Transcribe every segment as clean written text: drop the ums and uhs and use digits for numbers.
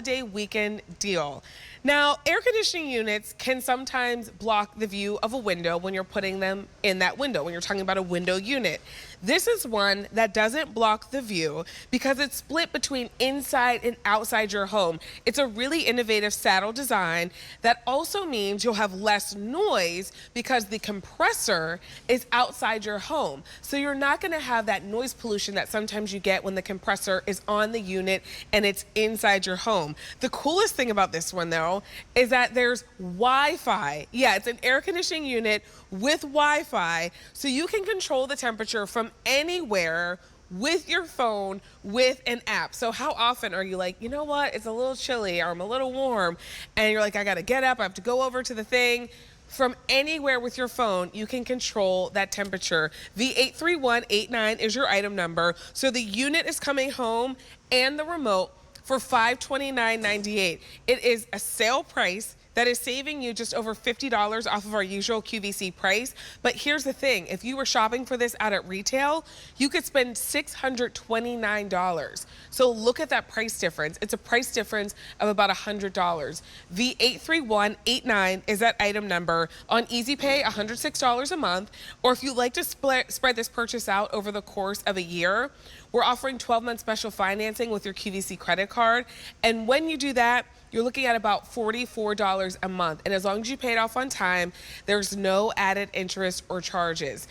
holiday weekend deal. Now, air conditioning units can sometimes block the view of a window when you're putting them in that window, when you're talking about a window unit. This is one that doesn't block the view because it's split between inside and outside your home. It's a really innovative saddle design that also means you'll have less noise because the compressor is outside your home. So you're not going to have that noise pollution that sometimes you get when the compressor is on the unit and it's inside your home. The coolest thing about this one, though, is that there's Wi-Fi. Yeah, it's an air conditioning unit with Wi-Fi, so you can control the temperature from anywhere with your phone with an app. So how often are you like, you know what, it's a little chilly or I'm a little warm, and you're like, I gotta get up, I have to go over to the thing. From anywhere with your phone, you can control that temperature. V83189 is your item number. So the unit is coming home and the remote for $529.98. It is a sale price that is saving you just over $50 off of our usual QVC price. But here's the thing, if you were shopping for this out at retail, you could spend $629. So look at that price difference. It's a price difference of about $100. V83189 is that item number. On Easy Pay, $106 a month. Or if you'd like to spread this purchase out over the course of a year, we're offering 12-month special financing with your QVC credit card. And when you do that, you're looking at about $44 a month. And as long as you pay it off on time, there's no added interest or charges.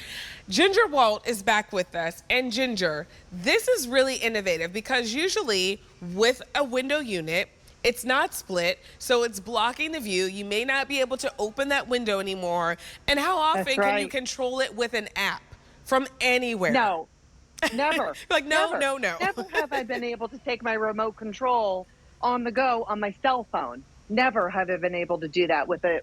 Ginger Walt is back with us. And Ginger, this is really innovative because usually with a window unit, it's not split, so it's blocking the view. You may not be able to open that window anymore. And how often can you control it with an app from anywhere? No. Never. Like, no, never. no, no. Never have I been able to take my remote control on the go on my cell phone. Never have I been able to do that with a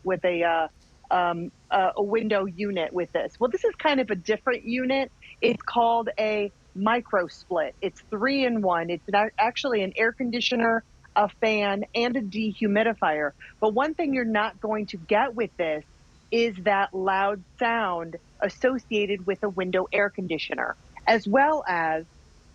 window unit with this. Well, this is kind of a different unit. It's called a micro split. It's 3-in-1. It's actually an air conditioner, a fan, and a dehumidifier. But one thing you're not going to get with this is that loud sound associated with a window air conditioner, as well as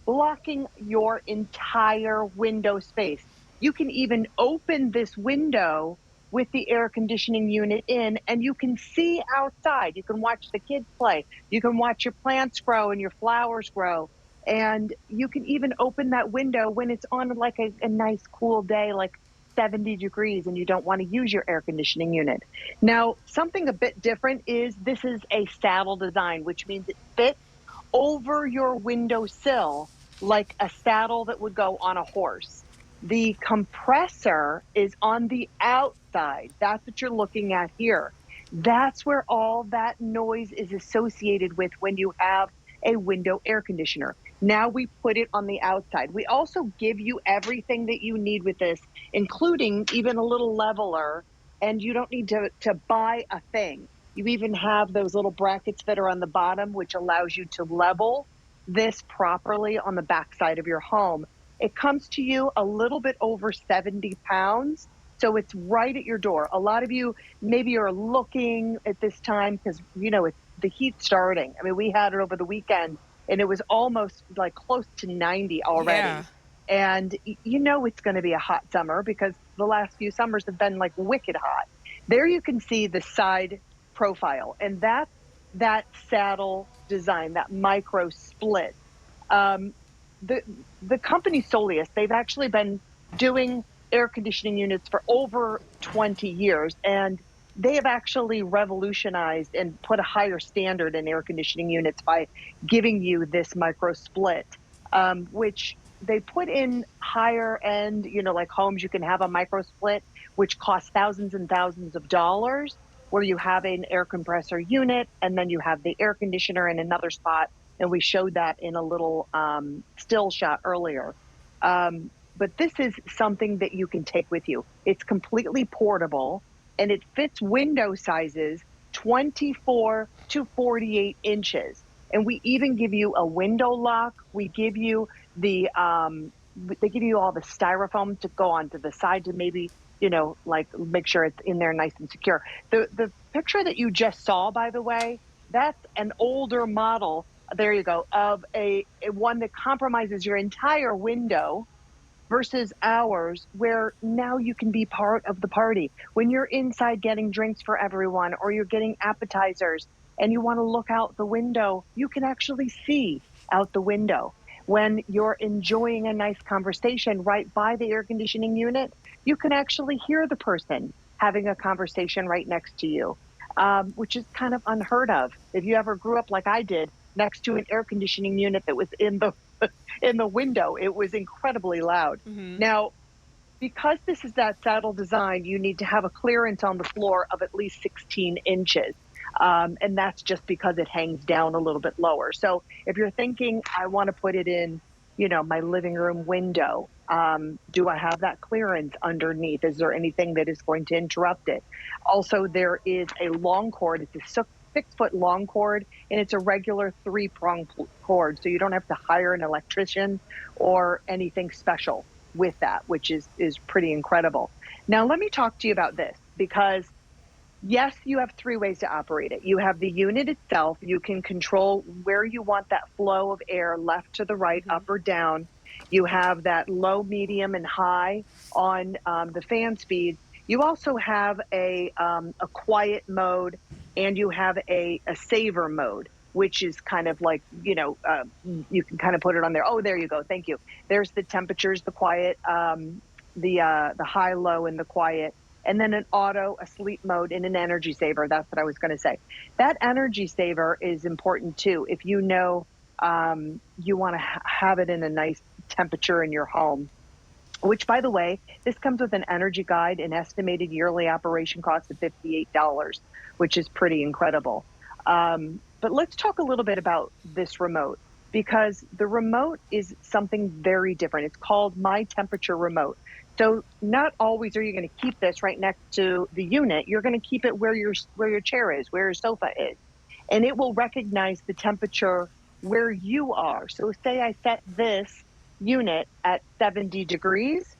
blocking your entire window space. You can even open this window with the air conditioning unit in, and you can see outside. You can watch the kids play. You can watch your plants grow and your flowers grow. And you can even open that window when it's on like a nice cool day, like 70 degrees, and you don't want to use your air conditioning unit. Now, something a bit different is this is a saddle design, which means it fits over your windowsill like a saddle that would go on a horse. The compressor is on the outside. That's what you're looking at here. That's where all that noise is associated with when you have a window air conditioner. Now we put it on the outside. We also give you everything that you need with this, including even a little leveler, and you don't need to buy a thing. You even have those little brackets that are on the bottom, which allows you to level this properly on the backside of your home. It comes to you a little bit over 70 pounds, so it's right at your door. A lot of you maybe are looking at this time because, you know, it's the heat starting. I mean, we had it over the weekend, and it was almost like close to 90 already. Yeah. And you know it's going to be a hot summer because the last few summers have been like wicked hot. There you can see the side profile, and that's that saddle design, that micro split. The company Soleus, they've actually been doing air conditioning units for over 20 years, and they have actually revolutionized and put a higher standard in air conditioning units by giving you this micro split, which they put in higher end, you know, like homes, you can have a micro split, which costs thousands and thousands of dollars, where you have an air compressor unit and then you have the air conditioner in another spot. And we showed that in a little still shot earlier. But this is something that you can take with you. It's completely portable, and it fits window sizes 24 to 48 inches. And we even give you a window lock. We give you they give you all the styrofoam to go onto the side to maybe, you know, like make sure it's in there nice and secure. The picture that you just saw, by the way, that's an older model. There you go, of a one that compromises your entire window, versus ours, where now you can be part of the party. When you're inside getting drinks for everyone, or you're getting appetizers and you want to look out the window, you can actually see out the window. When you're enjoying a nice conversation right by the air conditioning unit, you can actually hear the person having a conversation right next to you, which is kind of unheard of. If you ever grew up like I did, next to an air conditioning unit that was in the in the window, it was incredibly loud. Hmm. Now, because this is that saddle design, you need to have a clearance on the floor of at least 16 inches. And that's just because it hangs down a little bit lower. So if you're thinking, I want to put it in, my living room window, do I have that clearance underneath? Is there anything that is going to interrupt it? Also, there is a long cord. It's a 6-foot long cord, and it's a regular 3-prong cord. So you don't have to hire an electrician or anything special with that, which is pretty incredible. Now, let me talk to you about this, because yes, you have 3 ways to operate it. You have the unit itself. You can control where you want that flow of air, left to the right, up or down. You have that low, medium, and high on the fan speed. You also have a quiet mode, and you have a saver mode, which is kind of like, you can kind of put it on there. Oh, there you go. Thank you. There's the temperatures, the quiet, the high, low, and the quiet, and then an auto, a sleep mode, and an energy saver. That's what I was going to say. That energy saver is important too. If you know you want to have it in a nice temperature in your home, which, by the way, this comes with an energy guide, an estimated yearly operation cost of $58, which is pretty incredible. But let's talk a little bit about this remote, because the remote is something very different. It's called My Temperature Remote. So not always are you going to keep this right next to the unit. You're going to keep it where your chair is, where your sofa is, and it will recognize the temperature where you are. So say I set this unit at 70 degrees,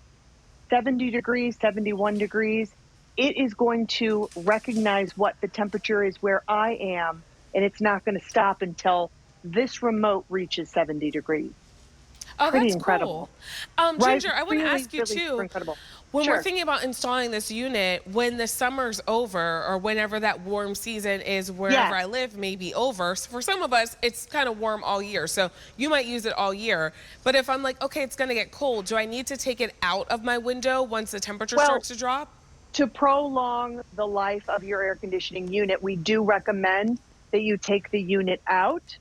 71 degrees, it is going to recognize what the temperature is where I am, and it's not going to stop until this remote reaches 70 degrees. Oh, Pretty that's incredible. cool. Right? Ginger, I want to Really, ask you really super too, incredible. when we're Sure. thinking about installing this unit, when the summer's over, or whenever that warm season is wherever Yes. I live may be over. So for some of us, it's kind of warm all year. So you might use it all year. But if I'm like, okay, it's going to get cold, do I need to take it out of my window once the temperature Well, starts to drop? to prolong the life of your air conditioning unit, we do recommend that you take the unit out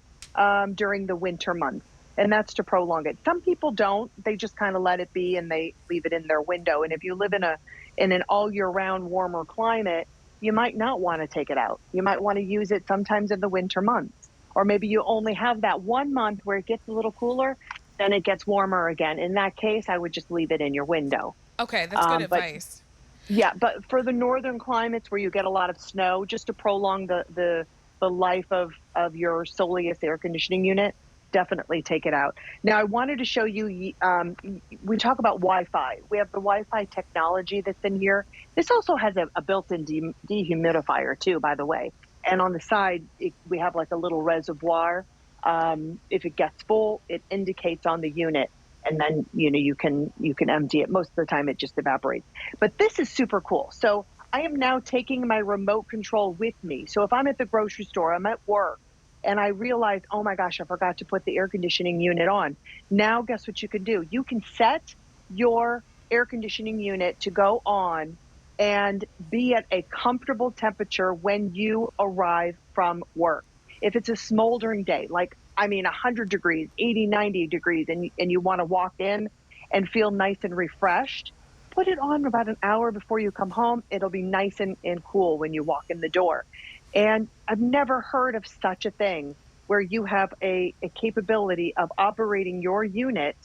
during the winter months, and that's to prolong it. Some people don't; they just kind of let it be and they leave it in their window. And if you live in an all year round warmer climate, you might not want to take it out. You might want to use it sometimes in the winter months, or maybe you only have that 1 month where it gets a little cooler, then it gets warmer again. In that case, I would just leave it in your window. Okay, that's good But advice. yeah, but for the northern climates where you get a lot of snow, just to prolong the life of your Soleus air conditioning unit, definitely take it out. Now, I wanted to show you, we talk about Wi-Fi. We have the Wi-Fi technology that's in here. This also has a built-in dehumidifier too, by the way. And on the side, we have like a little reservoir. If it gets full, it indicates on the unit, and then you can empty it. Most of the time it just evaporates. But this is super cool. So I am now taking my remote control with me. So if I'm at the grocery store, I'm at work, and I realize, oh my gosh, I forgot to put the air conditioning unit on. Now guess what you can do? You can set your air conditioning unit to go on and be at a comfortable temperature when you arrive from work. If it's a smoldering day, like 100 degrees, 80, 90 degrees, and you want to walk in and feel nice and refreshed, put it on about an hour before you come home. It'll be nice and cool when you walk in the door. And I've never heard of such a thing where you have a capability of operating your unit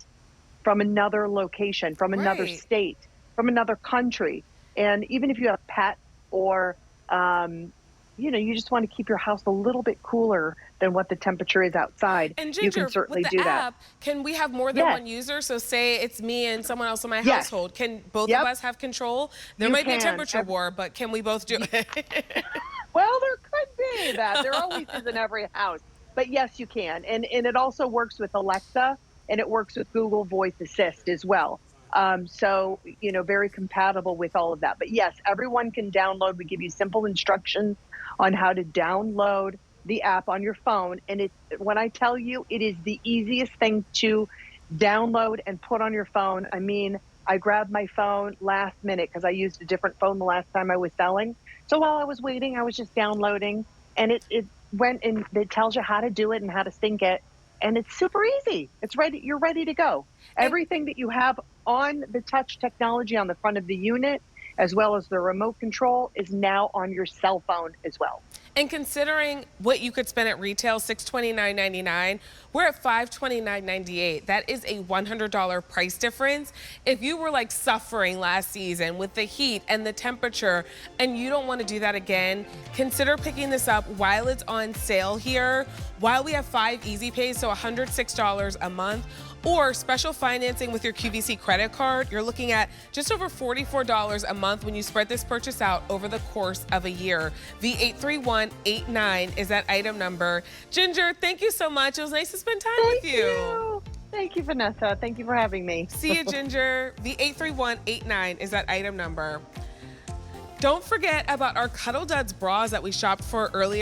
from another location, from another Right. state, from another country. And even if you have pets, or you just want to keep your house a little bit cooler than what the temperature is outside, And you can Ginger, with certainly the do that. app, can we have more than Yes, one user? So say it's me and someone else in my yes, household. Can both of yep, us have control? There you might be a can. temperature war, but can we both do it? Well, there could be that. There always is in every house. But yes, you can. And it also works with Alexa, and it works with Google Voice Assist as well. So, very compatible with all of that. But yes, everyone can download. We give you simple instructions on how to download the app on your phone. And when I tell you, it is the easiest thing to download and put on your phone. I mean, I grabbed my phone last minute because I used a different phone the last time I was selling. So while I was waiting, I was just downloading, and it went and it tells you how to do it and how to sync it. And it's super easy. It's ready. You're ready to go. And Everything that you have on the touch technology on the front of the unit, as well as the remote control, is now on your cell phone as well. And considering what you could spend at retail, $629.99, we're at $529.98. That is a $100 price difference. If you were like suffering last season with the heat and the temperature and you don't want to do that again, consider picking this up while it's on sale here, while we have 5 easy pays, so $106 a month. Or special financing with your QVC credit card, you're looking at just over $44 a month when you spread this purchase out over the course of a year. V83189 is that item number. Ginger, thank you so much. It was nice to spend time with you. Thank you, Vanessa. Thank you for having me. See you, Ginger. V83189 is that item number. Don't forget about our Cuddle Duds bras that we shopped for earlier.